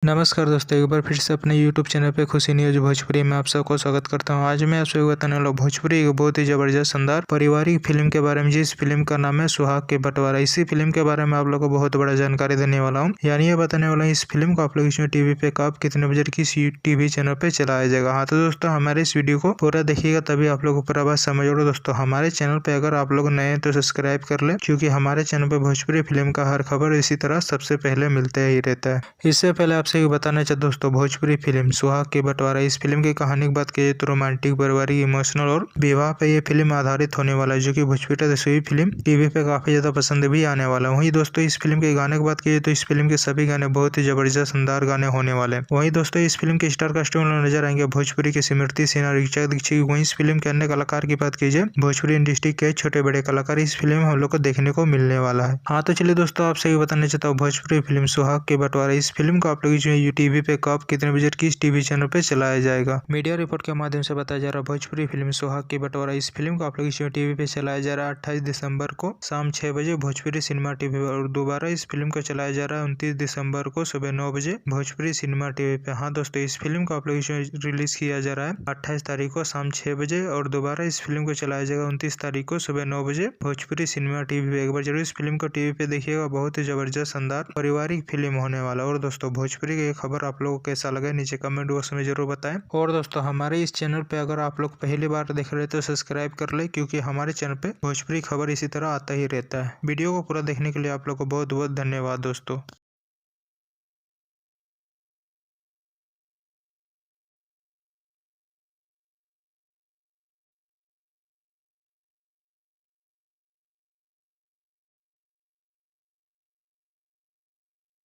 नमस्कार दोस्तों, एक बार फिर से अपने YouTube चैनल पे खुशी न्यूज भोजपुरी में आप सबको स्वागत करता हूं। आज मैं आप सबको बताने वाला हूं भोजपुरी एक बहुत ही जबरदस्त शानदार पारिवारिक फिल्म के बारे में, जिस फिल्म का नाम है सुहाग के बंटवारा। इसी फिल्म के बारे में आप लोगों को बहुत बड़ा जानकारी देने वाला हूँ। यानी ये बताने वाला हूँ इस फिल्म को आप लोग इसमें टीवी पे कब कितने बजे किस टीवी चैनल पे चलाया जाएगा। हाँ तो दोस्तों, हमारे इस वीडियो को पूरा देखिएगा तभी आप लोग को पूरा बात समझ होगा। दोस्तों, हमारे चैनल पे अगर आप लोग नए हैं तो सब्सक्राइब कर ले, क्योंकि हमारे चैनल पे भोजपुरी फिल्म का हर खबर इसी तरह सबसे पहले मिलते ही रहता है। इससे पहले आपसे बताना चाहता दोस्तों, भोजपुरी फिल्म सुहाग के बंटवारा, इस फिल्म की कहानी की बात की तो रोमांटिक, पारिवारिक, इमोशनल और विवाह पे ये फिल्म आधारित होने वाला है, जो कि भोजपुरी दसवीं फिल्म टीवी पे काफी ज्यादा पसंद भी आने वाला है। वहीं दोस्तों, इस फिल्म के गाने की बात की तो इस फिल्म के सभी गाने बहुत ही जबरदस्त शानदार गाने होने वाले हैं। वहीं दोस्तों, इस फिल्म के स्टार कास्ट में नजर आएंगे भोजपुरी के स्मृति सिन्हा, ऋचा दीक्षित। वहीं इस फिल्म के अन्य कलाकार की बात कीजिए, भोजपुरी इंडस्ट्री के छोटे बड़े कलाकार इस फिल्म में हम लोग को देखने को मिलने वाला है। हाँ तो चलिए दोस्तों, आपसे बताना चाहता हूँ भोजपुरी फिल्म सुहाग के बंटवारा, इस फिल्म को आप लोग टीवी पे कब कितने बजे किस टीवी चैनल पे चलाया जाएगा। मीडिया रिपोर्ट के माध्यम से बताया जा रहा है भोजपुरी फिल्म सुहाग के बंटवारा, इस फिल्म को आप लोग टीवी पे चलाया जा रहा है 28 दिसंबर को शाम 6 बजे भोजपुरी सिनेमा टीवी पर, और दोबारा इस फिल्म को चलाया जा रहा है 29 दिसंबर को सुबह 9 बजे भोजपुरी सिनेमा टीवी पे। हाँ दोस्तों, इस फिल्म को आप लोग रिलीज किया जा रहा है 28 तारीख को शाम 6 बजे, और दोबारा इस फिल्म को चलाया जाएगा 29 तारीख को सुबह 9 बजे भोजपुरी सिनेमा टीवी पे। एक बार जरूर इस फिल्म को टीवी पे देखिएगा, बहुत ही जबरदस्त शानदार पारिवारिक फिल्म होने वाला। और दोस्तों, भोजपुरी की खबर आप लोगों को कैसा लगा नीचे कमेंट बॉक्स में जरूर बताएं। और दोस्तों, हमारे इस चैनल पे अगर आप लोग पहली बार देख रहे हैं तो सब्सक्राइब कर ले, क्योंकि हमारे चैनल पे भोजपुरी खबर इसी तरह आता ही रहता है। वीडियो को पूरा देखने के लिए आप लोग को बहुत बहुत धन्यवाद दोस्तों।